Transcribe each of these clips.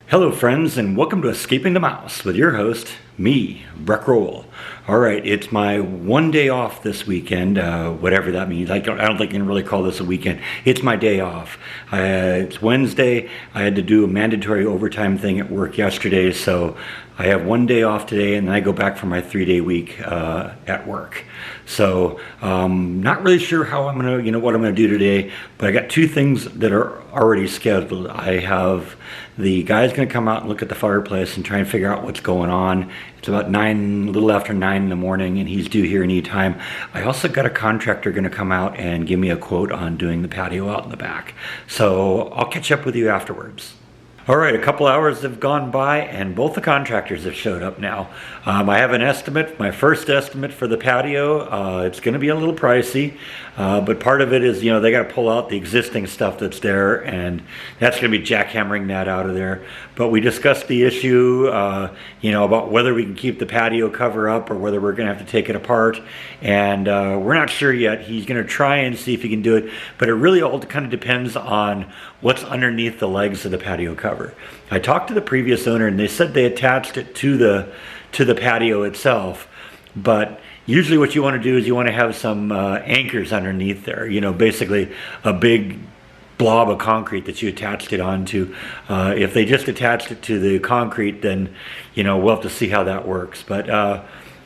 Hello friends, and welcome to Escaping the Mouse with your host, me, Breck Roll. Alright, it's my one day off this weekend, whatever that means. I don't think you can really call this a weekend. It's my day off. It's Wednesday. I had to do a mandatory overtime thing at work yesterday, so I have one day off today, and then I go back for my 3-day week at work. So, not really sure how I'm gonna, what I'm gonna do today, but I got two things that are already scheduled. I have the guy's gonna come out and look at the fireplace and try and figure out what's going on. It's about a little after 9 in the morning, and he's due here any time. I also got a contractor gonna come out and give me a quote on doing the patio out in the back. So I'll catch up with you afterwards. All right, a couple hours have gone by and both the contractors have showed up now. I have an estimate, my first estimate for the patio. It's gonna be a little pricey, but part of it is, they gotta pull out the existing stuff that's there, and that's gonna be jackhammering that out of there. But we discussed the issue, about whether we can keep the patio cover up or whether we're gonna have to take it apart. And we're not sure yet. He's gonna try and see if he can do it, but it really all kind of depends on what's underneath the legs of the patio cover. I talked to the previous owner and they said they attached it to the patio itself, but usually what you want to do is you want to have some anchors underneath there, basically a big blob of concrete that you attached it onto. If they just attached it to the concrete, then we'll have to see how that works, but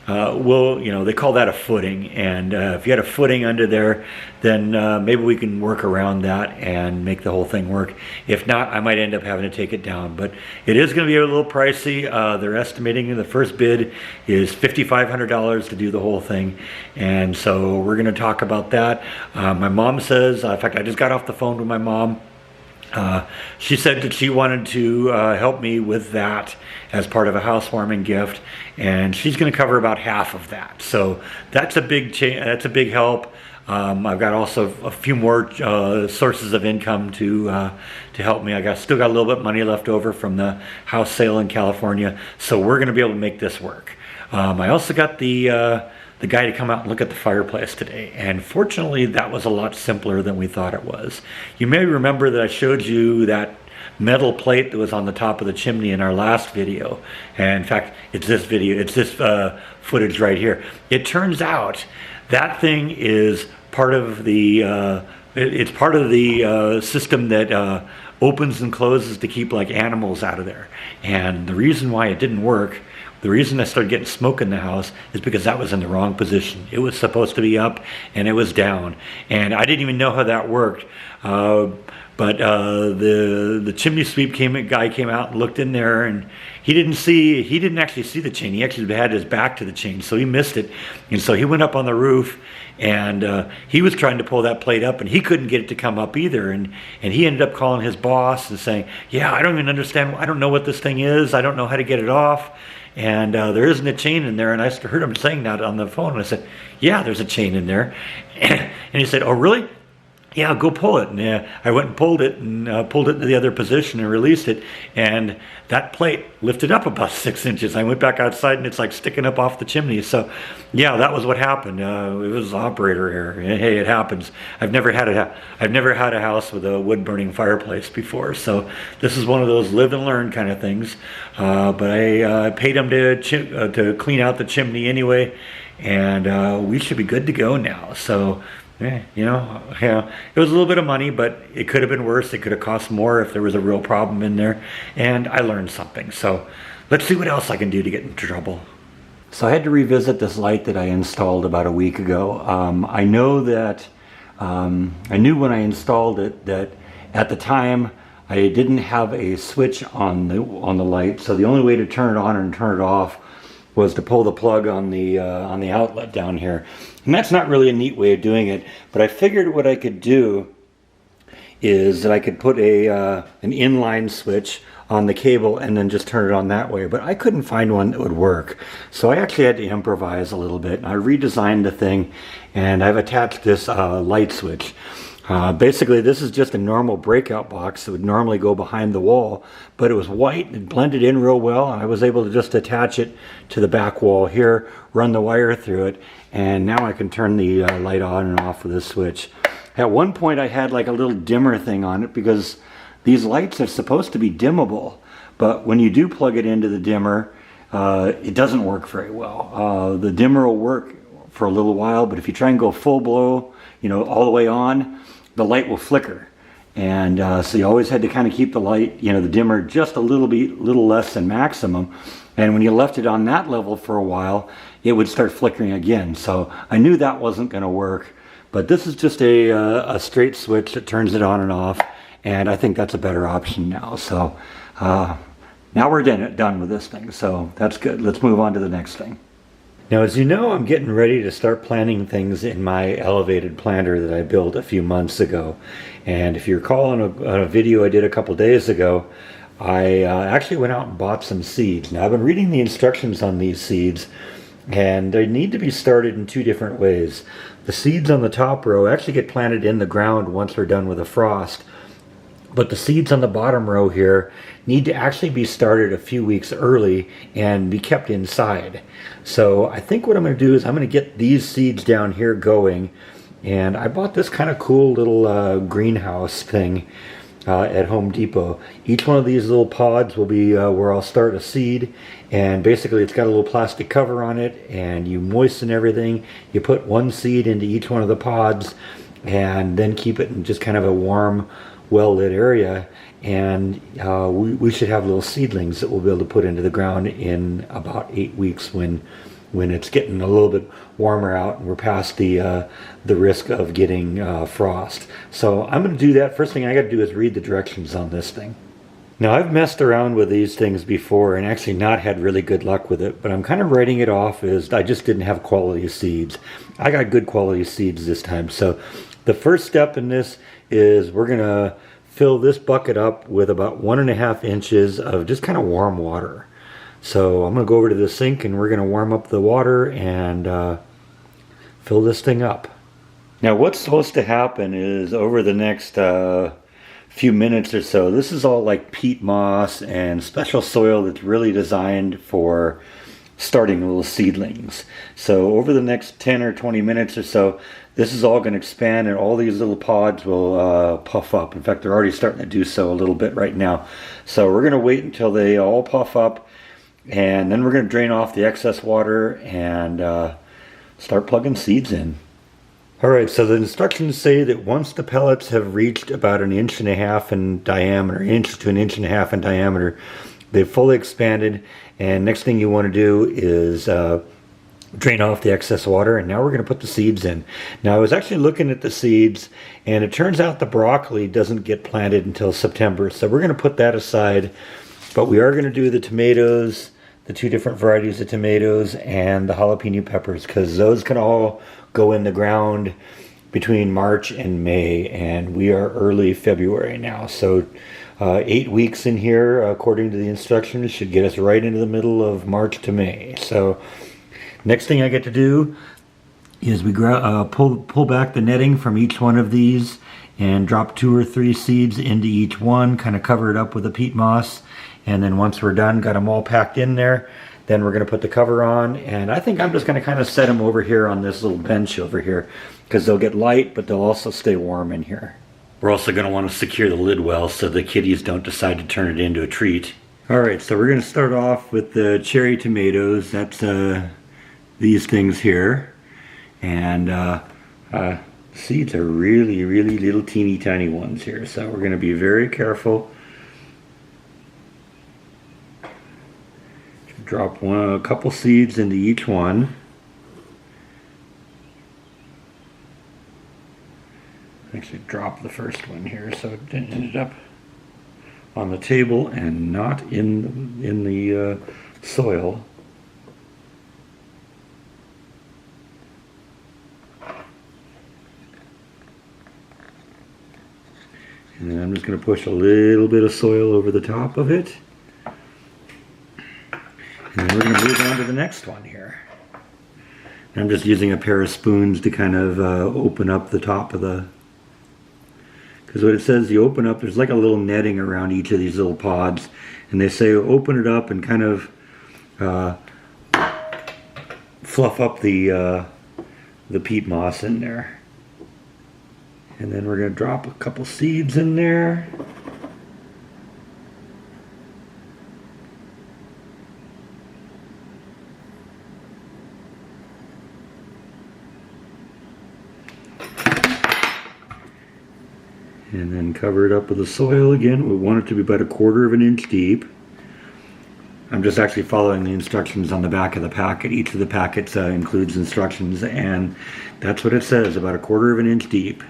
they call that a footing, and if you had a footing under there, then maybe we can work around that and make the whole thing work. If not, I might end up having to take it down, but it is going to be a little pricey. They're estimating the first bid is $5,500 to do the whole thing, and so we're going to talk about that. My mom says, in fact, I just got off the phone with my mom. She said that she wanted to help me with that as part of a housewarming gift, and she's going to cover about half of that. So that's a big that's a big help. I've got also a few more sources of income to help me. Still got a little bit of money left over from the house sale in California, so we're going to be able to make this work. I also got the guy to come out and look at the fireplace today, and fortunately that was a lot simpler than we thought it was. You may remember that I showed you that metal plate that was on the top of the chimney in our last video, and in fact it's this footage right here. It turns out that thing is part of the system that opens and closes to keep like animals out of there, and the reason why it didn't work, the reason I started getting smoke in the house, is because that was in the wrong position. It was supposed to be up and it was down, and I didn't even know how that worked. But the chimney sweep guy came out and looked in there, and he didn't actually see the chain. He actually had his back to the chain, so he missed it. And so he went up on the roof, and he was trying to pull that plate up, and he couldn't get it to come up either. And he ended up calling his boss and saying, "Yeah, I don't even understand. I don't know what this thing is. I don't know how to get it off. And there isn't a chain in there." And I heard him saying that on the phone, and I said, "Yeah, there's a chain in there." And he said, "Oh, really? Yeah, go pull it." And I went and pulled it to the other position and released it, and that plate lifted up about 6 inches. I went back outside and it's like sticking up off the chimney. So yeah, that was what happened. It was operator error. Hey, it happens. I've never had a house with a wood burning fireplace before, so this is one of those live and learn kind of things. But I paid him to clean out the chimney anyway, and we should be good to go now. So it was a little bit of money, but it could have been worse. It could have cost more if there was a real problem in there, and I learned something. So let's see what else I can do to get into trouble. So I had to revisit this light that I installed about a week ago. I know that I knew when I installed it that at the time I didn't have a switch on the light, so the only way to turn it on and turn it off was to pull the plug on the outlet down here. And that's not really a neat way of doing it, but I figured what I could do is that I could put an inline switch on the cable and then just turn it on that way, but I couldn't find one that would work. So I actually had to improvise a little bit. I redesigned the thing, and I've attached this light switch. Basically, this is just a normal breakout box that would normally go behind the wall, but it was white and blended in real well, and I was able to just attach it to the back wall here, run the wire through it, and now I can turn the light on and off with this switch. At one point I had like a little dimmer thing on it because these lights are supposed to be dimmable, but when you do plug it into the dimmer, it doesn't work very well. The dimmer will work for a little while, but if you try and go full blow, you know, all the way on, the light will flicker. And so you always had to kind of keep the light, you know, the dimmer just a little less than maximum. And when you left it on that level for a while, it would start flickering again. So I knew that wasn't going to work. But this is just a straight switch that turns it on and off. And I think that's a better option now. So now we're done with this thing. So that's good. Let's move on to the next thing. Now, as you know, I'm getting ready to start planting things in my elevated planter that I built a few months ago. And if you recall on a video I did a couple days ago, I actually went out and bought some seeds. Now, I've been reading the instructions on these seeds, and they need to be started in two different ways. The seeds on the top row actually get planted in the ground once we're done with the frost. But the seeds on the bottom row here need to actually be started a few weeks early and be kept inside. So I think what I'm going to do is I'm going to get these seeds down here going. And I bought this kind of cool little greenhouse thing at Home Depot. Each one of these little pods will be where I'll start a seed. And basically it's got a little plastic cover on it, and you moisten everything. You put one seed into each one of the pods and then keep it in just kind of a warm, well-lit area, and we should have little seedlings that we'll be able to put into the ground in about 8 weeks when it's getting a little bit warmer out and we're past the risk of getting frost. So I'm going to do that. First thing I got to do is read the directions on this thing. Now, I've messed around with these things before and actually not had really good luck with it, but I'm kind of writing it off as I just didn't have quality seeds. I got good quality seeds this time. So the first step in this is we're going to fill this bucket up with about 1.5 inches of just kind of warm water. So I'm going to go over to the sink and we're going to warm up the water and fill this thing up. Now, what's supposed to happen is over the next few minutes or so, this is all like peat moss and special soil that's really designed for starting little seedlings. So over the next 10 or 20 minutes or so, this is all going to expand and all these little pods will puff up. In fact, they're already starting to do so a little bit right now. So we're going to wait until they all puff up, and then we're going to drain off the excess water and start plugging seeds in. Alright, so the instructions say that once the pellets have reached about 1.5 inches in diameter, 1 inch to 1.5 inches in diameter, they've fully expanded, and next thing you want to do is drain off the excess water, and now we're going to put the seeds in. Now, I was actually looking at the seeds, and it turns out the broccoli doesn't get planted until September, so we're going to put that aside, but we are going to do the tomatoes, the 2 different varieties of tomatoes, and the jalapeno peppers, because those can all go in the ground between March and May, and we are early February now, so 8 weeks in here, according to the instructions, should get us right into the middle of March to May. So next thing I get to do is we pull back the netting from each one of these and drop 2 or 3 seeds into each one, kind of cover it up with a peat moss, and then once we're done, got them all packed in there, then we're going to put the cover on, and I think I'm just going to kind of set them over here on this little bench over here, because they'll get light, but they'll also stay warm in here. We're also going to want to secure the lid well so the kitties don't decide to turn it into a treat. Alright, so we're going to start off with the cherry tomatoes. That's these things here. And seeds are really, really little teeny tiny ones here. So we're going to be very careful. Drop a couple seeds into each one. Actually drop the first one here so it ended up on the table and not in the soil. And then I'm just going to push a little bit of soil over the top of it. And then we're going to move on to the next one here. And I'm just using a pair of spoons to kind of open up the top of the... Because what it says, you open up, there's like a little netting around each of these little pods. And they say open it up and kind of fluff up the peat moss in there. And then we're going to drop a couple seeds in there. And then cover it up with the soil again. We want it to be about 1/4 of an inch deep. I'm just actually following the instructions on the back of the packet. Each of the packets includes instructions, and that's what it says, about 1/4 of an inch deep.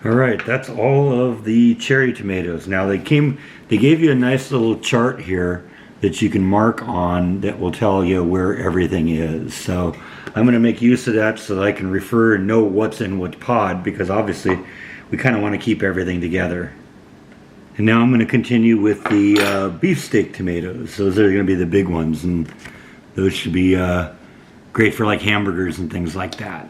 Alright, that's all of the cherry tomatoes. Now they gave you a nice little chart here that you can mark on that will tell you where everything is. So I'm going to make use of that so that I can refer and know what's in what pod, because obviously we kind of want to keep everything together. And now I'm going to continue with the beefsteak tomatoes. Those are going to be the big ones, and those should be great for like hamburgers and things like that.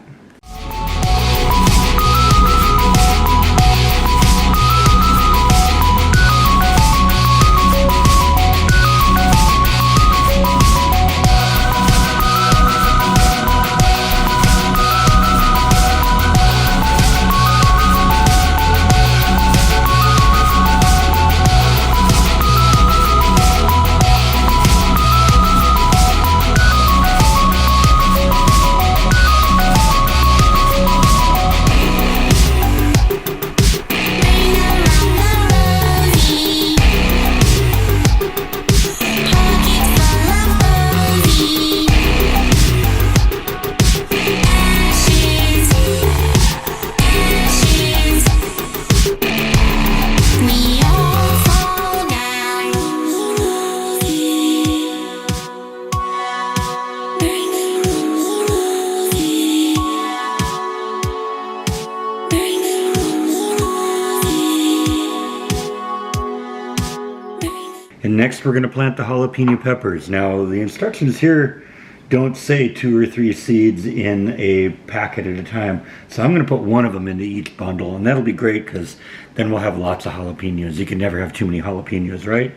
And next we're going to plant the jalapeno peppers. Now the instructions here don't say 2 or 3 seeds in a packet at a time. So I'm going to put one of them into each bundle, and that'll be great because then we'll have lots of jalapenos. You can never have too many jalapenos, right?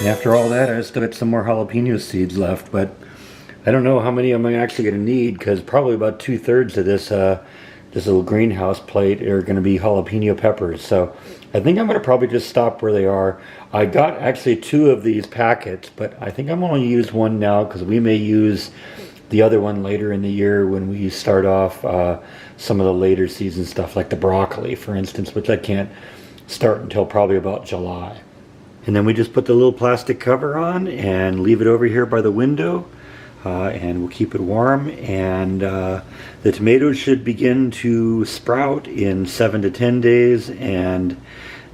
And after all that, I still got some more jalapeno seeds left, but I don't know how many I'm actually going to need, because probably about 2/3 of this this little greenhouse plate are going to be jalapeno peppers. So I think I'm going to probably just stop where they are. I got actually 2 of these packets, but I think I'm going to use one now because we may use the other one later in the year when we start off some of the later season stuff, like the broccoli, for instance, which I can't start until probably about July. And then we just put the little plastic cover on and leave it over here by the window. and we'll keep it warm. And the tomatoes should begin to sprout in 7 to 10 days, and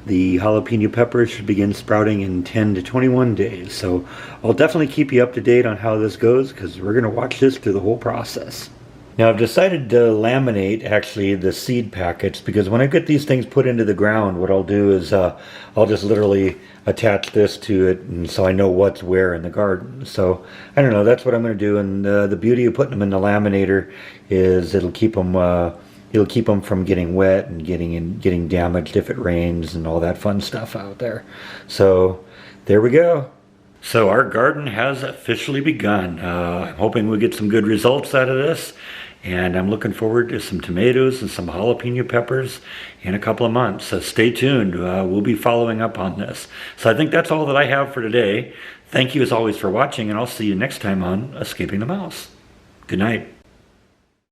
the jalapeno peppers should begin sprouting in 10 to 21 days. So I'll definitely keep you up to date on how this goes, because we're going to watch this through the whole process. Now I've decided to laminate actually the seed packets, because when I get these things put into the ground, what I'll do is I'll just literally attach this to it, and so I know what's where in the garden. So I don't know, that's what I'm going to do. And the beauty of putting them in the laminator is it'll keep them from getting wet and getting damaged if it rains and all that fun stuff out there. So there we go. So our garden has officially begun. I'm hoping we'll get some good results out of this. And I'm looking forward to some tomatoes and some jalapeno peppers in a couple of months. So stay tuned. We'll be following up on this. So I think that's all that I have for today. Thank you as always for watching, and I'll see you next time on Escaping the Mouse. Good night.